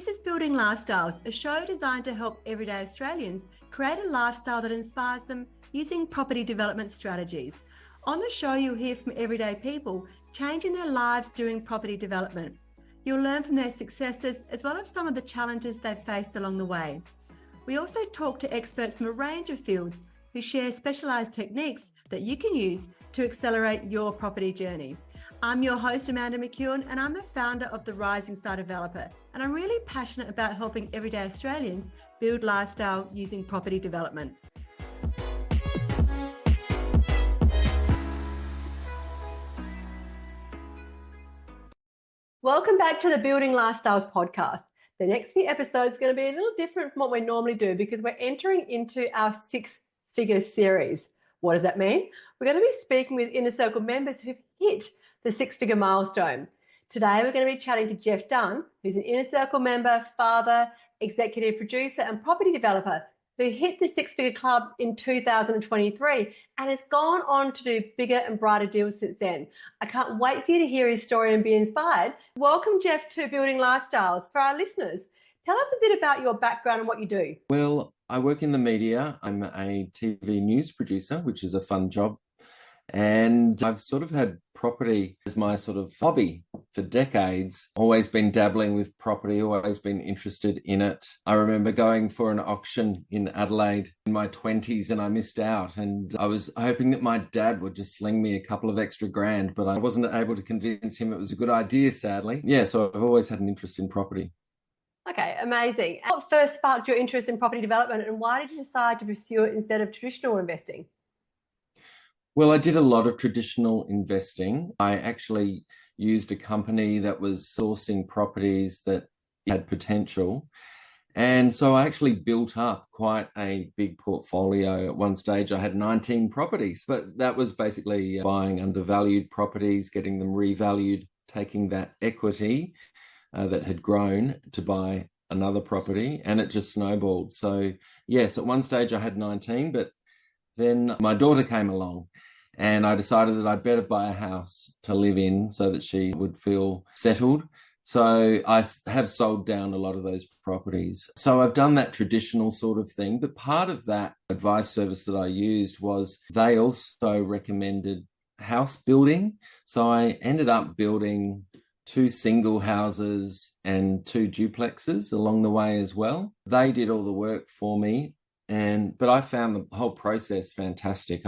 This is Building Lifestyles, a show designed to help everyday Australians create a lifestyle that inspires them using property development strategies. On the show, you'll hear from everyday people changing their lives doing property development. You'll learn from their successes as well as some of the challenges they've faced along the way. We also talk to experts from a range of fields who share specialised techniques that you can use to accelerate your property journey. I'm your host, Amanda McEwin, and I'm the founder of the Rising Star Developer, and I'm really passionate about helping everyday Australians build lifestyle using property development. Welcome back to the Building Lifestyles podcast. The next few episodes are going to be a little different from what we normally do because we're entering into our six-figure series. What does that mean? We're going to be speaking with Inner Circle members who've hit the six-figure milestone. Today, we're going to be chatting to Geoff Dunn, who's an Inner Circle member, father, executive producer, and property developer who hit the six-figure club in 2023 and has gone on to do bigger and brighter deals since then. I can't wait for you to hear his story and be inspired. Welcome, Geoff, to Building Lifestyles. For our listeners, tell us a bit about your background and what you do. Well, I work in the media. I'm a TV news producer, which is a fun job. And I've sort of had property as my sort of hobby for decades, always been dabbling with property, always been interested in it. I remember going for an auction in Adelaide in my 20s and I missed out. And I was hoping that my dad would just sling me a couple of extra grand, but I wasn't able to convince him it was a good idea, sadly. Yeah, so I've always had an interest in property. Okay, amazing. What first sparked your interest in property development and why did you decide to pursue it instead of traditional investing? Well, I did a lot of traditional investing. I actually used a company that was sourcing properties that had potential. And so I actually built up quite a big portfolio. At one stage, I had 19 properties, but that was basically buying undervalued properties, getting them revalued, taking that equity that had grown to buy another property, and it just snowballed. So yes, at one stage I had 19, but then my daughter came along and I decided that I'd better buy a house to live in so that she would feel settled. So I have sold down a lot of those properties. So I've done that traditional sort of thing. But part of that advice service that I used was they also recommended house building. So I ended up building 2 single houses and 2 duplexes along the way as well. They did all the work for me. But I found the whole process fantastic.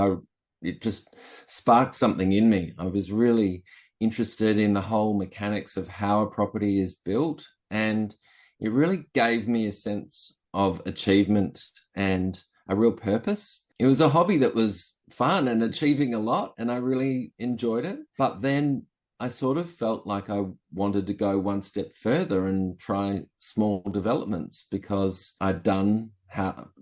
It just sparked something in me. I was really interested in the whole mechanics of how a property is built, and it really gave me a sense of achievement and a real purpose. It was a hobby that was fun and achieving a lot, and I really enjoyed it. But then I sort of felt like I wanted to go one step further and try small developments because I'd done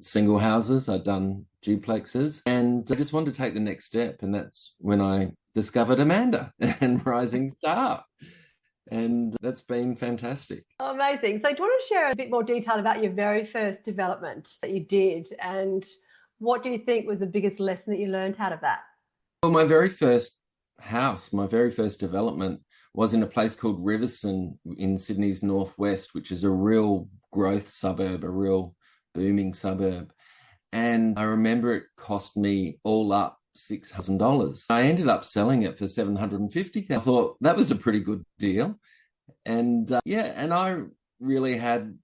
single houses, I'd done duplexes, and I just wanted to take the next step. And that's when I discovered Amanda and Rising Star. And that's been fantastic. Oh, amazing. So do you want to share a bit more detail about your very first development that you did? And what do you think was the biggest lesson that you learned out of that? Well, my very first house, my very first development was in a place called Riverstone in Sydney's northwest, which is a real growth suburb, a real booming suburb. And I remember it cost me all up $6,000. I ended up selling it for $750,000. I thought that was a pretty good deal. And and I really had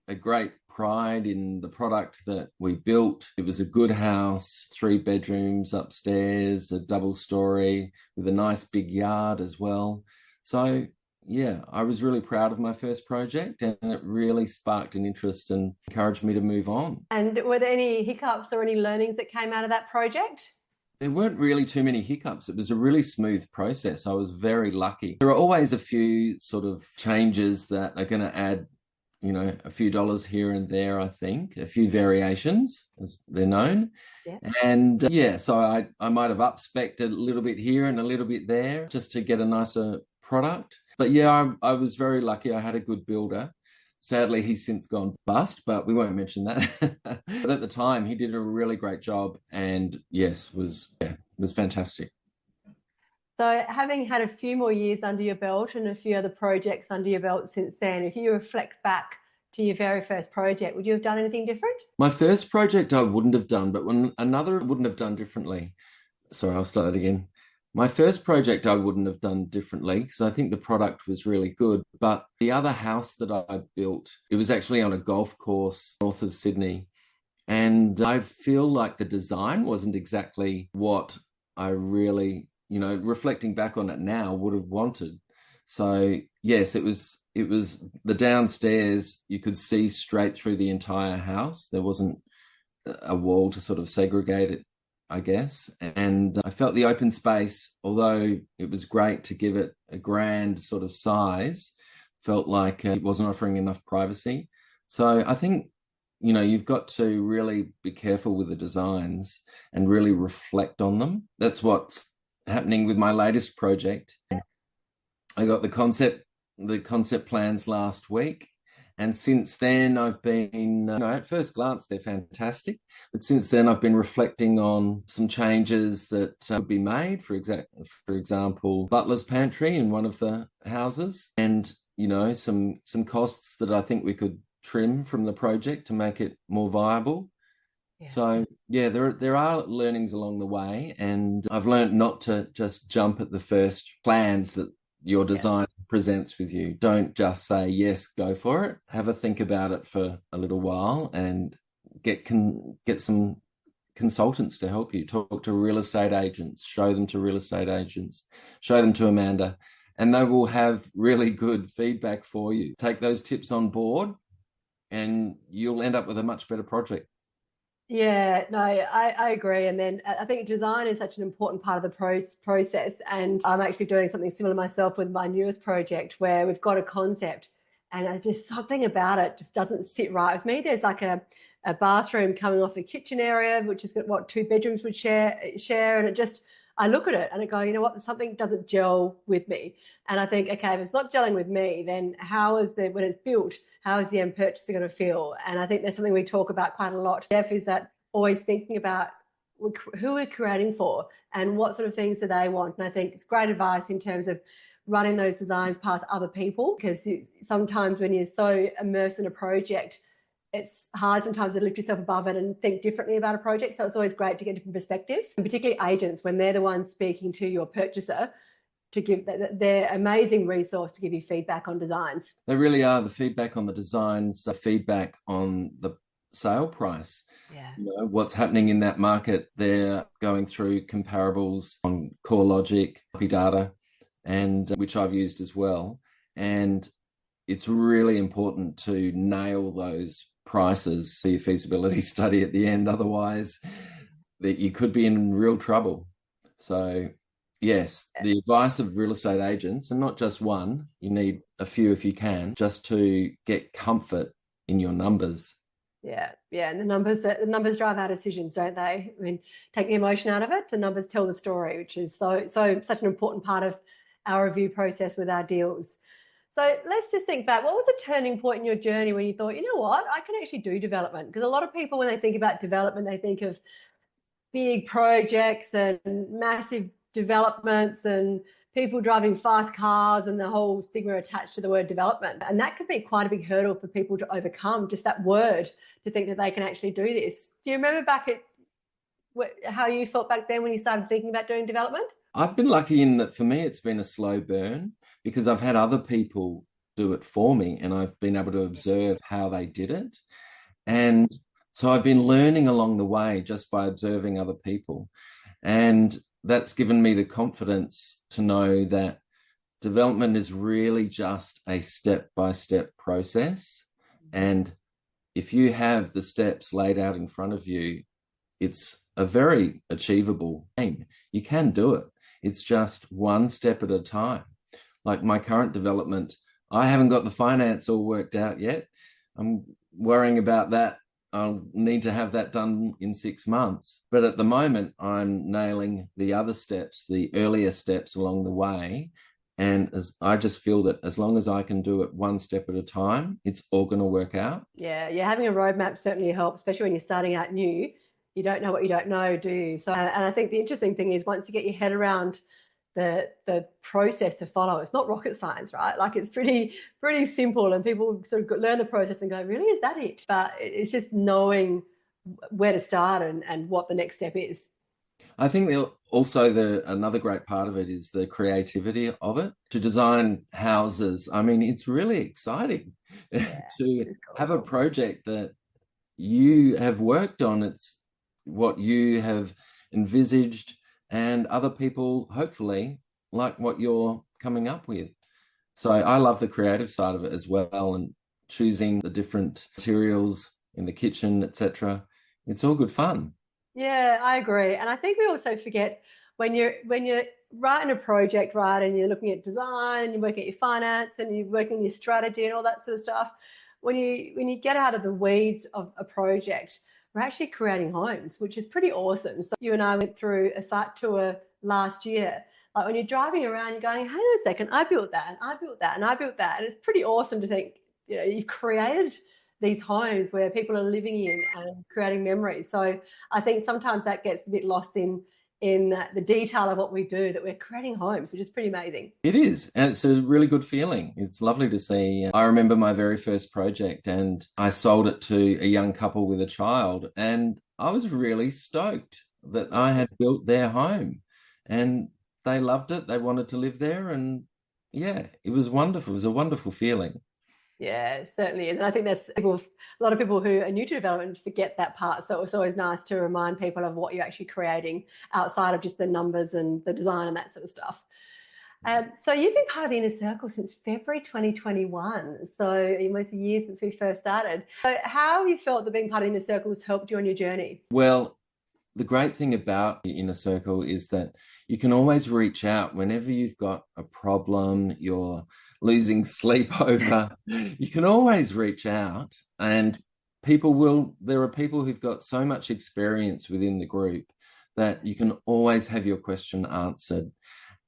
a great pride in the product that we built. It was a good house, 3 bedrooms upstairs, a double story with a nice big yard as well. So yeah, I was really proud of my first project, and it really sparked an interest and encouraged me to move on. And were there any hiccups or any learnings that came out of that project? There weren't really too many hiccups. It was a really smooth process. I was very lucky. There are always a few sort of changes that are going to add, a few dollars here and there, I think, a few variations, as they're known. Yeah. And so I might have up-specced a little bit here and a little bit there just to get a nicer product. But yeah, I was very lucky. I had a good builder. Sadly, he's since gone bust, but we won't mention that. But at the time, he did a really great job, and yes, was fantastic. So having had a few more years under your belt and a few other projects under your belt since then, if you reflect back to your very first project, would you have done anything different? My first project I wouldn't have done, but another I wouldn't have done differently. Sorry, I'll start that again. My first project I wouldn't have done differently because I think the product was really good. But the other house that I built, it was actually on a golf course north of Sydney. And I feel like the design wasn't exactly what I really, reflecting back on it now, would have wanted. So yes, it was the downstairs, you could see straight through the entire house. There wasn't a wall to sort of segregate it, I guess. And I felt the open space, although it was great to give it a grand sort of size, felt like it wasn't offering enough privacy. So I think, you've got to really be careful with the designs and really reflect on them. That's what's happening with my latest project. I got the concept plans last week. And since then, I've been, at first glance, they're fantastic. But since then, I've been reflecting on some changes that could be made. For example, butler's pantry in one of the houses, and some costs that I think we could trim from the project to make it more viable. Yeah. So yeah, there are learnings along the way, and I've learned not to just jump at the first plans that your design presents with you. Don't just say yes, go for it. Have a think about it for a little while and get some consultants to help you. Talk to real estate agents, show them to real estate agents, show them to Amanda, and they will have really good feedback for you. Take those tips on board and you'll end up with a much better project. Yeah, no, I agree. And then I think design is such an important part of the process. And I'm actually doing something similar myself with my newest project where we've got a concept and just something about it just doesn't sit right with me. There's like a bathroom coming off the kitchen area, which is what 2 bedrooms would share. And it just, I look at it and I go, you know what, something doesn't gel with me. And I think, okay, if it's not gelling with me, then how is it when it's built? How is the end purchaser going to feel? And I think there's something we talk about quite a lot, Geoff, is that always thinking about who we're creating for and what sort of things do they want. And I think it's great advice in terms of running those designs past other people, because sometimes when you're so immersed in a project, it's hard sometimes to lift yourself above it and think differently about a project. So it's always great to get different perspectives, and particularly agents when they're the ones speaking to your purchaser, to give their amazing resource to give you feedback on designs. They really are. The feedback on the designs, the feedback on the sale price. Yeah. What's happening in that market. They're going through comparables on CoreLogic, copy data, and which I've used as well. And it's really important to nail those prices, see a feasibility study at the end. Otherwise, that you could be in real trouble. So yes, the advice of real estate agents, and not just one, you need a few if you can, just to get comfort in your numbers. Yeah, and the numbers drive our decisions, don't they? I mean, take the emotion out of it, the numbers tell the story, which is such an important part of our review process with our deals. So let's just think back. What was a turning point in your journey when you thought, you know what, I can actually do development? Because a lot of people, when they think about development, they think of big projects and massive developments and people driving fast cars and the whole stigma attached to the word development. And that could be quite a big hurdle for people to overcome, just that word, to think that they can actually do this. Do you remember back at how you felt back then when you started thinking about doing development? I've been lucky in that for me, it's been a slow burn because I've had other people do it for me and I've been able to observe how they did it. And so I've been learning along the way just by observing other people. And that's given me the confidence to know that development is really just a step-by-step process. And if you have the steps laid out in front of you, it's a very achievable aim. You can do it. It's just one step at a time. Like my current development, I haven't got the finance all worked out yet. I'm worrying about that. I'll need to have that done in 6 months. But at the moment, I'm nailing the other steps, the earlier steps along the way. And I just feel that as long as I can do it one step at a time, it's all going to work out. Yeah, having a roadmap certainly helps, especially when you're starting out new. You don't know what you don't know, do you? So, and I think the interesting thing is once you get your head around the process to follow. It's not rocket science, right? Like it's pretty simple, and people sort of learn the process and go, really, is that it? But it's just knowing where to start and what the next step is. I think also another great part of it is the creativity of it. To design houses, I mean, it's really exciting Yeah, to it's have a cool. project that you have worked on. It's what you have envisaged, and other people hopefully like what you're coming up with. So I love the creative side of it as well, and choosing the different materials in the kitchen, etc. It's all good fun. Yeah, I agree. And I think we also forget when you're writing a project, right, and you're looking at design and you're working at your finance and you're working on your strategy and all that sort of stuff, when you get out of the weeds of a project, we're actually creating homes, which is pretty awesome. So you and I went through a site tour last year. Like when you're driving around, you're going, hang on a second, I built that and I built that and I built that. And it's pretty awesome to think, you've created these homes where people are living in and creating memories. So I think sometimes that gets a bit lost in the detail of what we do, that we're creating homes, which is pretty amazing. It is, and it's a really good feeling. It's lovely to see. I remember my very first project, and I sold it to a young couple with a child, and I was really stoked that I had built their home, and they loved it. They wanted to live there, and yeah, it was wonderful. It was a wonderful feeling. Yeah, it certainly is. And I think there's a lot of people who are new to development forget that part. So it's always nice to remind people of what you're actually creating outside of just the numbers and the design and that sort of stuff. So you've been part of the Inner Circle since February 2021. So almost a year since we first started. So how have you felt that being part of the Inner Circle has helped you on your journey? Well, the great thing about the inner circle is that you can always reach out whenever you've got a problem, you're losing sleep over. You can always reach out, and there are people who've got so much experience within the group that you can always have your question answered.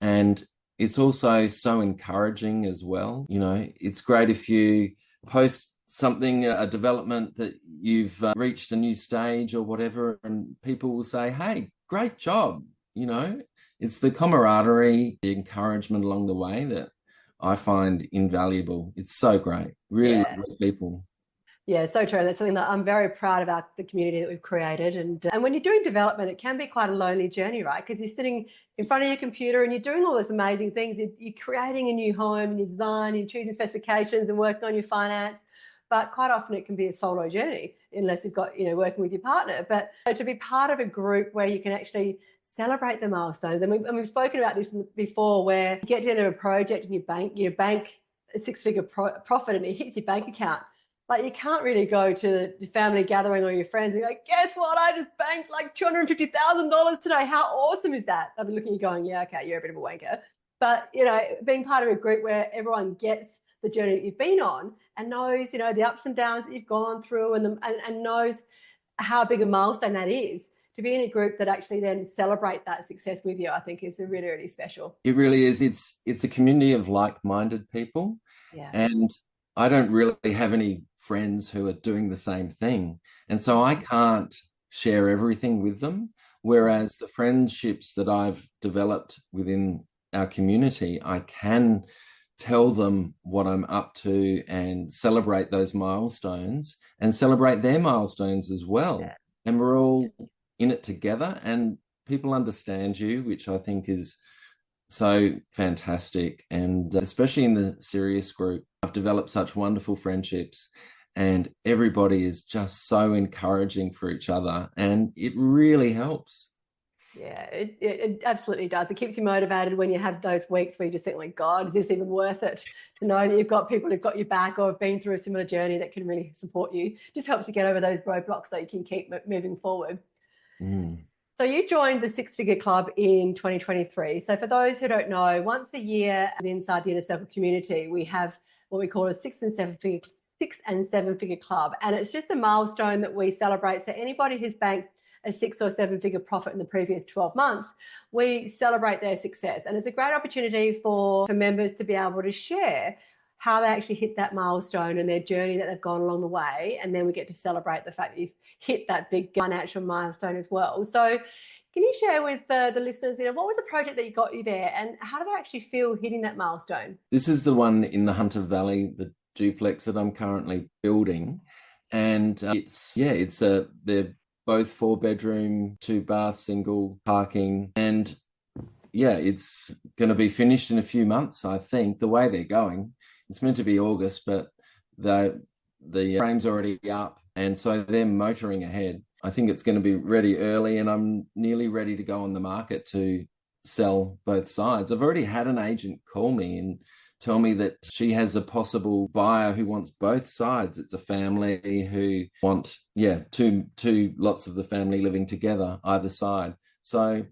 And it's also so encouraging as well. It's great if you post something, a development that you've reached a new stage or whatever, and people will say, hey, great job. It's the camaraderie, the encouragement along the way that I find invaluable. It's so great. Really Yeah. lovely people. Yeah, so true. That's something that I'm very proud about the community that we've created. And when you're doing development, it can be quite a lonely journey, right? Because you're sitting in front of your computer and you're doing all those amazing things. You're creating a new home and you design, you're choosing specifications and working on your finance. But quite often it can be a solo journey unless you've got, working with your partner. But to be part of a group where you can actually celebrate the milestones. And we've spoken about this before, where you get to the end of a project and you bank a six-figure profit and it hits your bank account. Like you can't really go to the family gathering or your friends and go, guess what? I just banked like $250,000 today. How awesome is that? They'll be looking at you going, yeah, okay, you're a bit of a wanker. But, being part of a group where everyone gets the journey that you've been on and knows, the ups and downs that you've gone through and knows how big a milestone that is, to be in a group that actually then celebrate that success with you, I think is really, really special. It really is. It's a community of like-minded people. Yeah. And I don't really have any friends who are doing the same thing. And so I can't share everything with them. Whereas the friendships that I've developed within our community, I can tell them what I'm up to and celebrate those milestones and celebrate their milestones as well. Yeah. And we're all in it together, and people understand you, which I think is so fantastic. And especially in the serious group, I've developed such wonderful friendships, and everybody is just so encouraging for each other, and it really helps. Yeah, it absolutely does. It keeps you motivated when you have those weeks where you just think, like, God, is this even worth it? To know that you've got people who've got your back or have been through a similar journey that can really support you. Just helps you get over those roadblocks so you can keep moving forward. Mm. So you joined the Six Figure Club in 2023. So for those who don't know, once a year inside the Inner Circle community, we have what we call a six and seven figure club. And it's just a milestone that we celebrate. So anybody who's banked a 6 or 7 figure profit in the previous 12 months, we celebrate their success. And it's a great opportunity for members to be able to share how they actually hit that milestone and their journey that they've gone along the way. And then we get to celebrate the fact that you've hit that big financial milestone as well. So Can you share with the listeners, what was the project that got you there, and how did I actually feel hitting that milestone? This is the one in the Hunter Valley, the duplex that I'm currently building. And they're both 4-bedroom, 2-bath, single parking. And yeah, it's going to be finished in a few months, I think, the way they're going. It's meant to be August, but the frame's already up. And so they're motoring ahead. I think it's going to be ready early, and I'm nearly ready to go on the market to sell both sides. I've already had an agent call me and tell me that she has a possible buyer who wants both sides. It's a family who want, two lots of the family living together, either side. So,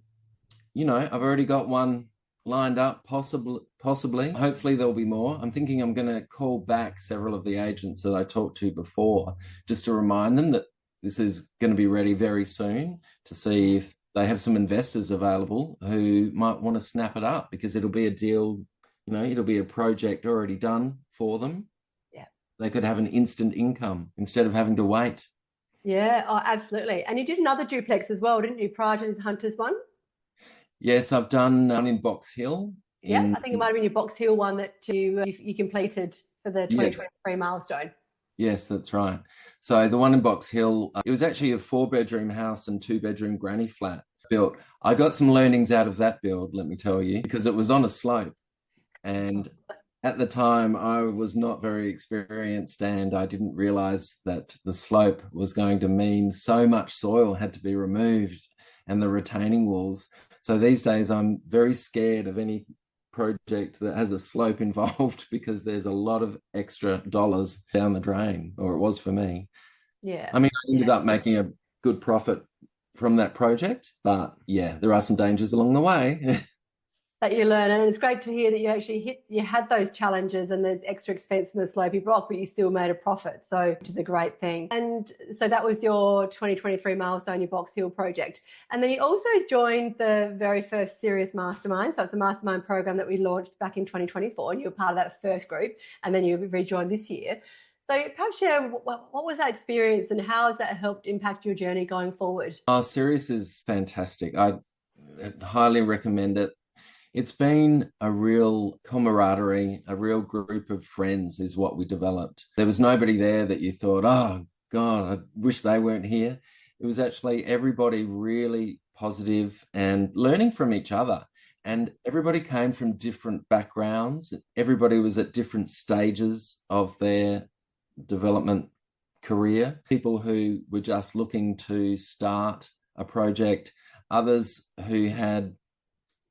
I've already got one lined up, possibly. Hopefully there'll be more. I'm thinking I'm going to call back several of the agents that I talked to before, just to remind them that this is going to be ready very soon, to see if they have some investors available who might want to snap it up, because it'll be a deal, it'll be a project already done for them. Yeah. They could have an instant income instead of having to wait. Yeah, oh, absolutely. And you did another duplex as well, didn't you, prior to the Hunter's one? Yes, I've done one in Box Hill. I think it might have been your Box Hill one that you completed for the 2023 milestone. Yes, that's right. So the one in Box Hill, it was actually a 4-bedroom house and 2-bedroom granny flat built. I got some learnings out of that build, let me tell you, because it was on a slope. And at the time, I was not very experienced, and I didn't realize that the slope was going to mean so much soil had to be removed, and the retaining walls. So these days, I'm very scared of any project that has a slope involved, because there's a lot of extra dollars down the drain, or it was for me. Yeah. I mean, I ended up making a good profit from that project, but yeah, there are some dangers along the way. That you learn, and it's great to hear that you actually had those challenges and there's extra expense in the slopey block, but you still made a profit, so which is a great thing. And so that was your 2023 milestone, your Box Hill project. And then you also joined the very first Serious Mastermind. So it's a mastermind program that we launched back in 2024, and you were part of that first group, and then you rejoined this year. So perhaps share what was that experience, and how has that helped impact your journey going forward? Serious is fantastic. I highly recommend it. It's been a real camaraderie, a real group of friends is what we developed. There was nobody there that you thought, oh, God, I wish they weren't here. It was actually everybody really positive and learning from each other. And everybody came from different backgrounds. Everybody was at different stages of their development career. People who were just looking to start a project, others who had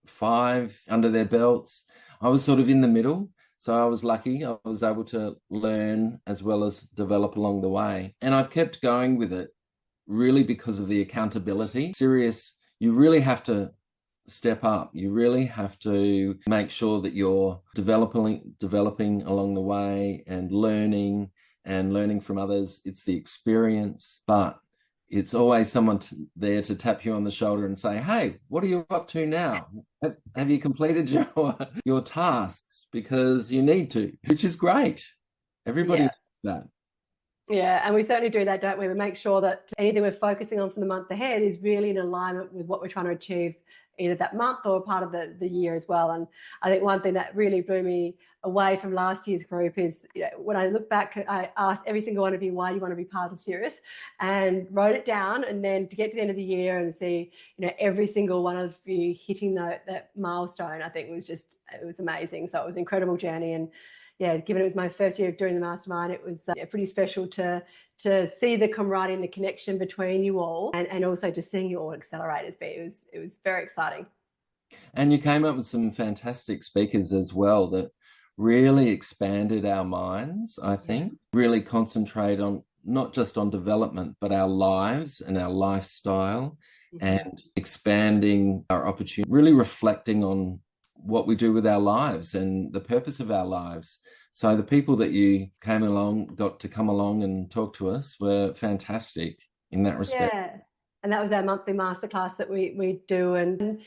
5 under their belts. I was sort of in the middle, so I was lucky. I was able to learn as well as develop along the way, and I've kept going with it really because of the accountability. Serious, you really have to step up. You really have to make sure that you're developing along the way and learning from others. It's the experience, but it's always someone there to tap you on the shoulder and say, hey, what are you up to now? Have you completed your tasks? Because you need to, which is great. Everybody does that. Yeah, and we certainly do that, don't we? We make sure that anything we're focusing on for the month ahead is really in alignment with what we're trying to achieve either that month or part of the year as well. And I think one thing that really blew me away from last year's group is, when I look back, I asked every single one of you, why do you want to be part of Serious, and wrote it down. And then to get to the end of the year and see, every single one of you hitting that milestone, I think it was amazing. So it was an incredible journey. And yeah, given it was my first year of doing the mastermind, it was pretty special to see the camaraderie and the connection between you all, and also just seeing you all accelerate. It was very exciting. And you came up with some fantastic speakers as well that really expanded our minds, I think. Really concentrate on not just on development, but our lives and our lifestyle, and expanding our opportunity, really reflecting on what we do with our lives and the purpose of our lives. So the people that you got to come along and talk to us were fantastic in that respect. Yeah, and that was our monthly masterclass that we do. And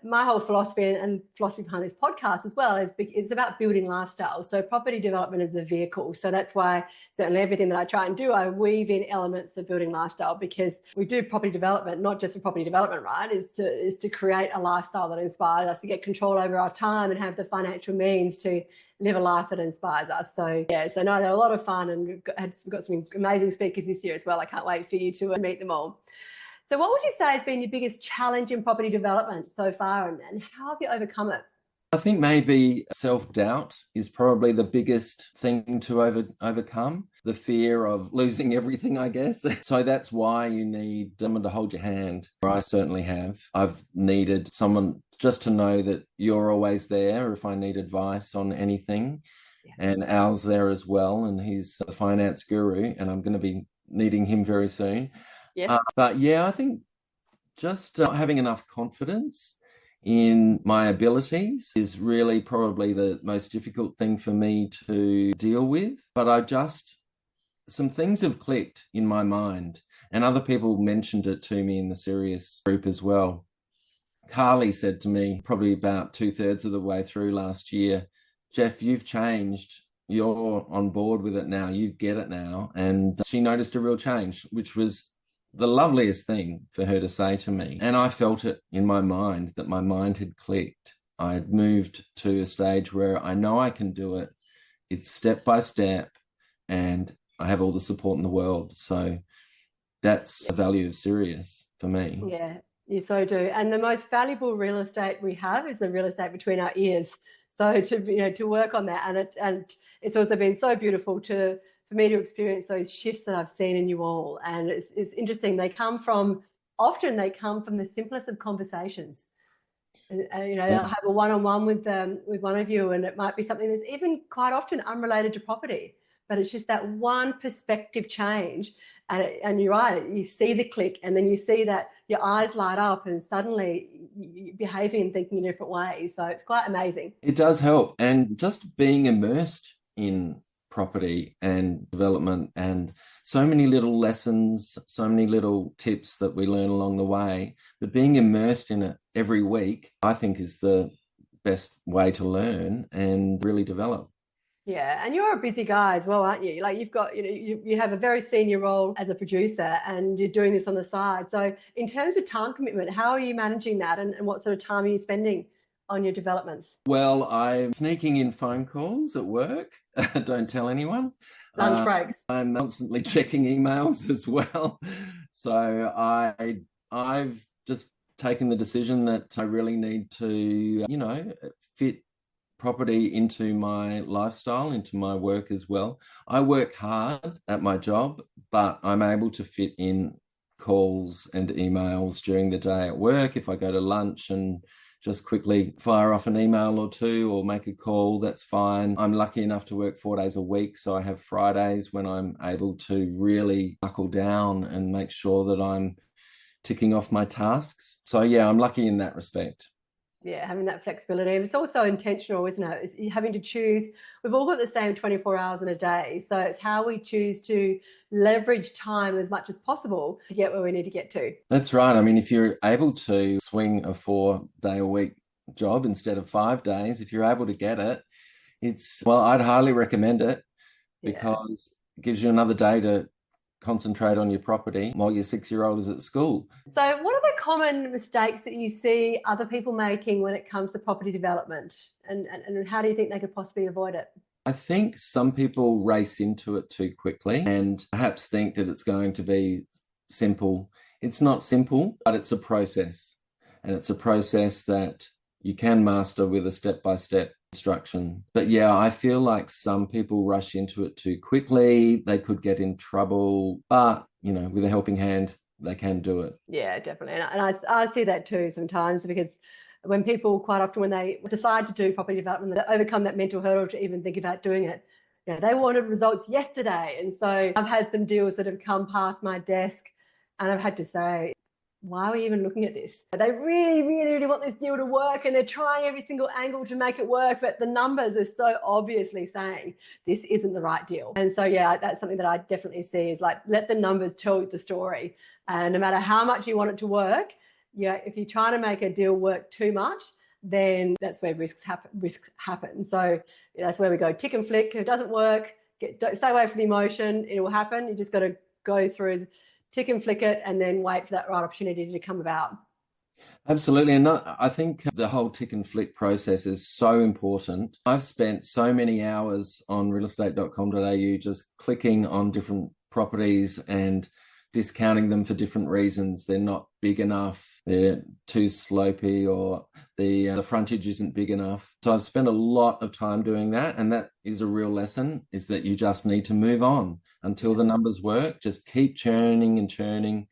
my whole philosophy and philosophy behind this podcast as well is it's about building lifestyle. So property development is a vehicle. So that's why certainly everything that I try and do, I weave in elements of building lifestyle, because we do property development, not just for property development, right? Is to create a lifestyle that inspires us to get control over our time and have the financial means to live a life that inspires us. So yeah, so no, they're a lot of fun, and we've got some amazing speakers this year as well. I can't wait for you to meet them all. So what would you say has been your biggest challenge in property development so far, and how have you overcome it? I think maybe self-doubt is probably the biggest thing to overcome, the fear of losing everything, I guess. So that's why you need someone to hold your hand. I certainly have. I've needed someone just to know that you're always there if I need advice on anything. Yeah. And Al's there as well, and he's a finance guru, and I'm going to be needing him very soon. Yeah. But yeah, I think just having enough confidence in my abilities is really probably the most difficult thing for me to deal with. But some things have clicked in my mind, and other people mentioned it to me in the Serious group as well. Carly said to me probably about 2/3 of the way through last year, Geoff, you've changed. You're on board with it now. You get it now. And she noticed a real change, which was the loveliest thing for her to say to me. And I felt it in my mind, that my mind had clicked. I had moved to a stage where I know I can do it. It's step by step, and I have all the support in the world. So that's the value of Sirius for me. Yeah, you so do. And the most valuable real estate we have is the real estate between our ears. So to work on that, and it's also been so beautiful for me to experience those shifts that I've seen in you all. And it's interesting. Often they come from the simplest of conversations. And, I'll have a one-on-one with one of you, and it might be something that's even quite often unrelated to property, but it's just that one perspective change. And you're right, you see the click, and then you see that your eyes light up, and suddenly you're behaving and thinking in different ways. So it's quite amazing. It does help. And just being immersed in property and development, and so many little lessons, so many little tips that we learn along the way, but being immersed in it every week, I think, is the best way to learn and really develop. Yeah, and you're a busy guy as well, aren't you? Like you've got, you have a very senior role as a producer, and you're doing this on the side. So in terms of time commitment, how are you managing that, and what sort of time are you spending on your developments? Well, I'm sneaking in phone calls at work. Don't tell anyone. Lunch breaks. I'm constantly checking emails as well. So I've just taken the decision that I really need to, fit property into my lifestyle, into my work as well. I work hard at my job, but I'm able to fit in calls and emails during the day at work. If I go to lunch and just quickly fire off an email or two or make a call, that's fine. I'm lucky enough to work 4 days a week, so I have Fridays when I'm able to really buckle down and make sure that I'm ticking off my tasks. So yeah, I'm lucky in that respect. Yeah, having that flexibility. It's also intentional, isn't it? It's having to choose. We've all got the same 24 hours in a day. So it's how we choose to leverage time as much as possible to get where we need to get to. That's right. I mean, if you're able to swing a 4-day-a-week job instead of 5 days, if you're able to get it, I'd highly recommend it, because it gives you another day to concentrate on your property while your 6-year-old is at school. So what are the common mistakes that you see other people making when it comes to property development, and how do you think they could possibly avoid it? I think some people race into it too quickly and perhaps think that it's going to be simple. It's not simple, but it's a process, and it's a process that you can master with a step-by-step instruction. But yeah, I feel like some people rush into it too quickly. They could get in trouble, but with a helping hand, they can do it. Yeah, definitely. And I see that too sometimes, because when people, quite often when they decide to do property development, they overcome that mental hurdle to even think about doing it. They wanted results yesterday. And so I've had some deals that have come past my desk, and I've had to say, why are we even looking at this? They really, really, really want this deal to work, and they're trying every single angle to make it work, but the numbers are so obviously saying this isn't the right deal. And so, yeah, that's something that I definitely see, is like, let the numbers tell the story. And no matter how much you want it to work, if you're trying to make a deal work too much, then that's where risks happen. So that's where we go tick and flick. If it doesn't work, don't stay away from the emotion. It will happen. You just got to go through, tick and flick it, and then wait for that right opportunity to come about. Absolutely. And I think the whole tick and flick process is so important. I've spent so many hours on realestate.com.au just clicking on different properties and discounting them for different reasons. They're not big enough, they're too slopey, or the frontage isn't big enough. So I've spent a lot of time doing that. And that is a real lesson, is that you just need to move on until the numbers work. Just keep churning and churning,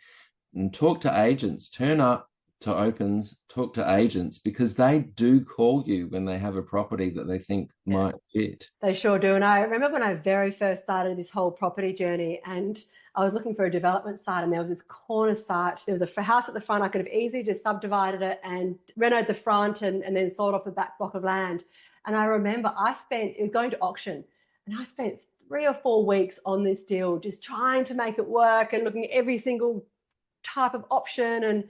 and talk to agents. Turn up to opens, talk to agents, because they do call you when they have a property that they think might fit. They sure do. And I remember when I very first started this whole property journey, and I was looking for a development site, and there was this corner site. There was a house at the front. I could have easily just subdivided it and renovated the front and then sold off the back block of land. And I remember it was going to auction, and I spent 3 or 4 weeks on this deal, just trying to make it work and looking at every single type of option. And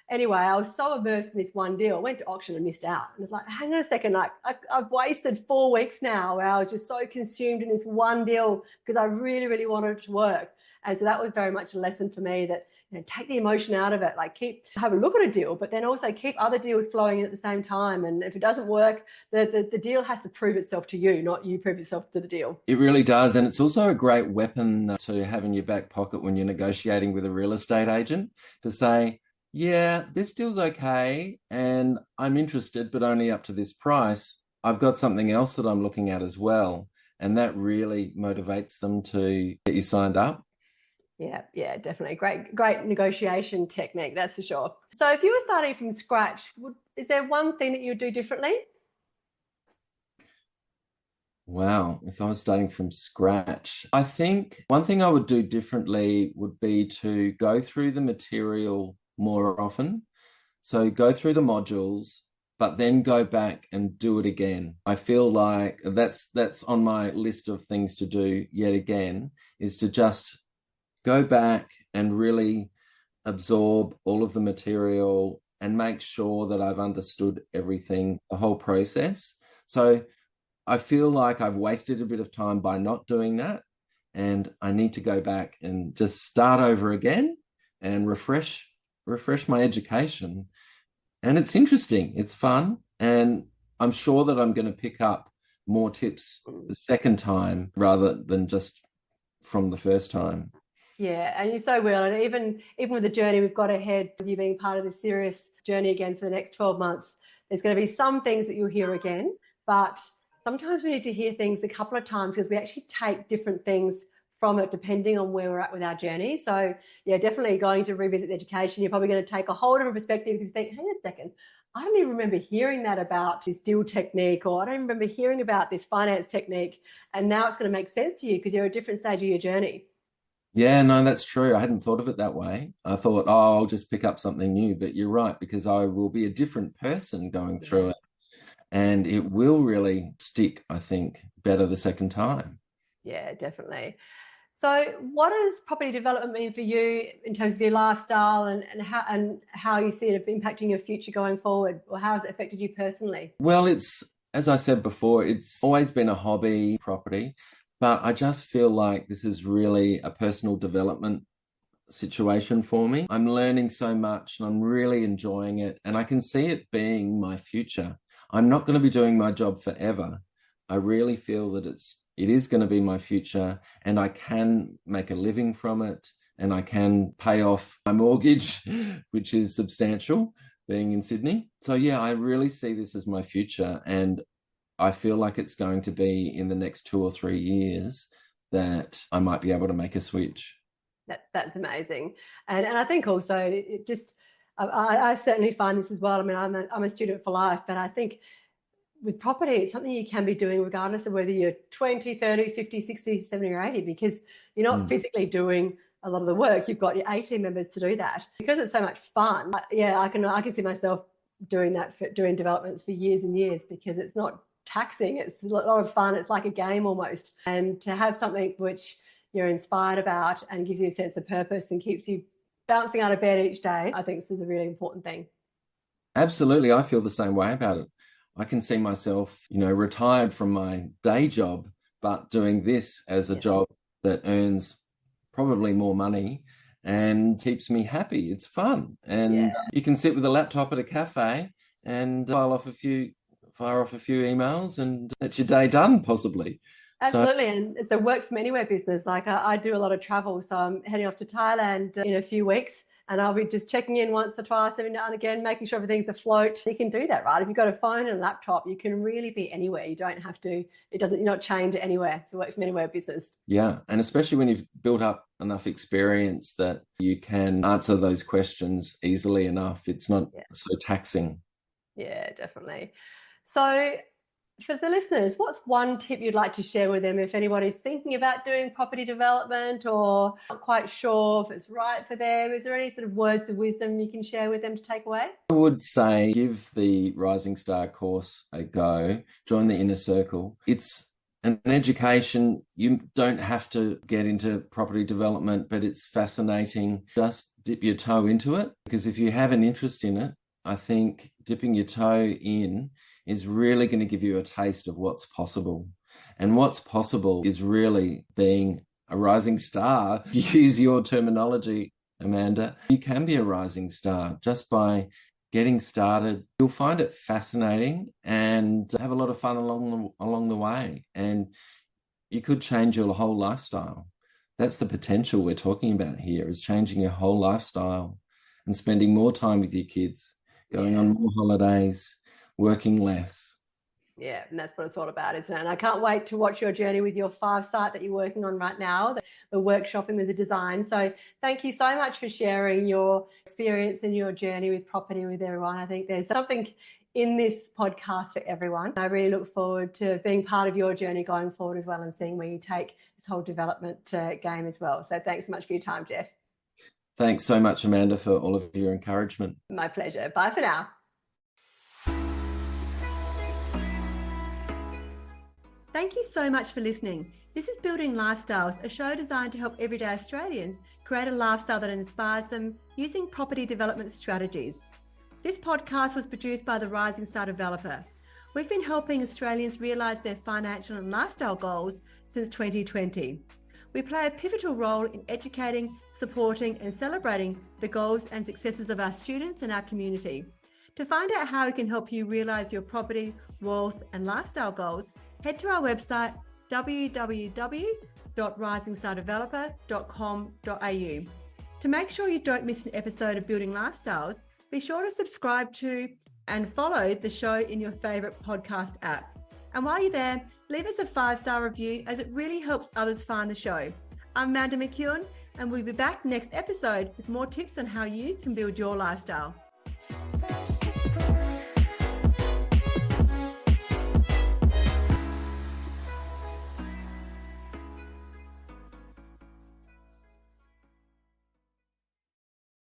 anyway, I was so immersed in this one deal. I went to auction and missed out. And it's like, hang on a second, like I've wasted 4 weeks now where I was just so consumed in this one deal because I really, really wanted it to work. And so that was very much a lesson for me that, take the emotion out of it, like have a look at a deal, but then also keep other deals flowing in at the same time. And if it doesn't work, the deal has to prove itself to you, not you prove yourself to the deal. It really does. And it's also a great weapon to have in your back pocket when you're negotiating with a real estate agent, to say, yeah, this deal's okay, and I'm interested, but only up to this price. I've got something else that I'm looking at as well. And that really motivates them to get you signed up. Yeah, definitely. Great negotiation technique, that's for sure. So if you were starting from scratch, is there one thing that you would do differently? Wow, if I was starting from scratch, I think one thing I would do differently would be to go through the material more often. So go through the modules, but then go back and do it again. I feel like that's on my list of things to do yet again, is to just go back and really absorb all of the material and make sure that I've understood everything, the whole process. So I feel like I've wasted a bit of time by not doing that, and I need to go back and just start over again and refresh my education. And it's interesting, it's fun, and I'm sure that I'm going to pick up more tips the second time rather than just from the first time. Yeah, and you so will. And even with the journey we've got ahead, with you being part of this serious journey again for the next 12 months, there's going to be some things that you'll hear again, but sometimes we need to hear things a couple of times because we actually take different things from it depending on where we're at with our journey. So yeah, definitely going to revisit the education, you're probably going to take a whole different perspective because you think, hang on a second, I don't even remember hearing that about this deal technique, or I don't even remember hearing about this finance technique. And now it's going to make sense to you because you're at a different stage of your journey. Yeah, no, that's true. I hadn't thought of it that way. I thought, oh, I'll just pick up something new. But you're right, because I will be a different person going through it. And it will really stick, I think, better the second time. Yeah, definitely. So what does property development mean for you in terms of your lifestyle and how you see it impacting your future going forward? Or how has it affected you personally? Well, as I said before, it's always been a hobby, property. But I just feel like this is really a personal development situation for me. I'm learning so much and I'm really enjoying it, and I can see it being my future. I'm not going to be doing my job forever. I really feel that it is going to be my future, and I can make a living from it, and I can pay off my mortgage, which is substantial being in Sydney. So yeah, I really see this as my future, and I feel like it's going to be in the next 2 or 3 years that I might be able to make a switch. That's amazing. And I think also it just, I certainly find this as well. I mean, I'm a student for life, but I think with property, it's something you can be doing regardless of whether you're 20, 30, 50, 60, 70 or 80, because you're not physically doing a lot of the work. You've got your 18 members to do that. Because it's so much fun, yeah, I can see myself doing that, doing developments for years and years, because it's not taxing. It's a lot of fun. It's like a game almost. And to have something which you're inspired about and gives you a sense of purpose and keeps you bouncing out of bed each day, I think this is a really important thing. Absolutely. I feel the same way about it. I can see myself, retired from my day job, but doing this as a job that earns probably more money and keeps me happy. It's fun. And you can sit with a laptop at a cafe and fire off a few emails, and that's your day done, possibly. Absolutely. And it's a work from anywhere business. Like I do a lot of travel. So I'm heading off to Thailand in a few weeks, and I'll be just checking in once or twice every now and again, making sure everything's afloat. You can do that, right? If you've got a phone and a laptop, you can really be anywhere. You don't have to, you're not chained to anywhere. It's a work from anywhere business. Yeah. And especially when you've built up enough experience that you can answer those questions easily enough. It's not so taxing. Yeah, definitely. So for the listeners, what's one tip you'd like to share with them if anybody's thinking about doing property development or not quite sure if it's right for them? Is there any sort of words of wisdom you can share with them to take away? I would say give the Rising Star course a go, join the inner circle. It's an education. You don't have to get into property development, but it's fascinating. Just dip your toe into it, because if you have an interest in it, I think dipping your toe in is really going to give you a taste of what's possible. And what's possible is really being a rising star. Use your terminology, Amanda. You can be a rising star just by getting started. You'll find it fascinating and have a lot of fun along the way. And you could change your whole lifestyle. That's the potential we're talking about here, is changing your whole lifestyle and spending more time with your kids, going on more holidays, working less. Yeah, and that's what it's all about, isn't it? And I can't wait to watch your journey with your 5 site that you're working on right now, the workshopping with the design. So thank you so much for sharing your experience and your journey with property with everyone. I think there's something in this podcast for everyone. I really look forward to being part of your journey going forward as well, and seeing where you take this whole development game as well. So thanks so much for your time, Geoff. Thanks so much, Amanda, for all of your encouragement. My pleasure. Bye for now. Thank you so much for listening. This is Building Lifestyles, a show designed to help everyday Australians create a lifestyle that inspires them using property development strategies. This podcast was produced by the Rising Star Developer. We've been helping Australians realise their financial and lifestyle goals since 2020. We play a pivotal role in educating, supporting and celebrating the goals and successes of our students and our community. To find out how we can help you realise your property, wealth and lifestyle goals, head to our website www.risingstardeveloper.com.au. To make sure you don't miss an episode of Building Lifestyles, be sure to subscribe to and follow the show in your favourite podcast app. And while you're there, leave us a 5-star review, as it really helps others find the show. I'm Amanda McEwin, and we'll be back next episode with more tips on how you can build your lifestyle.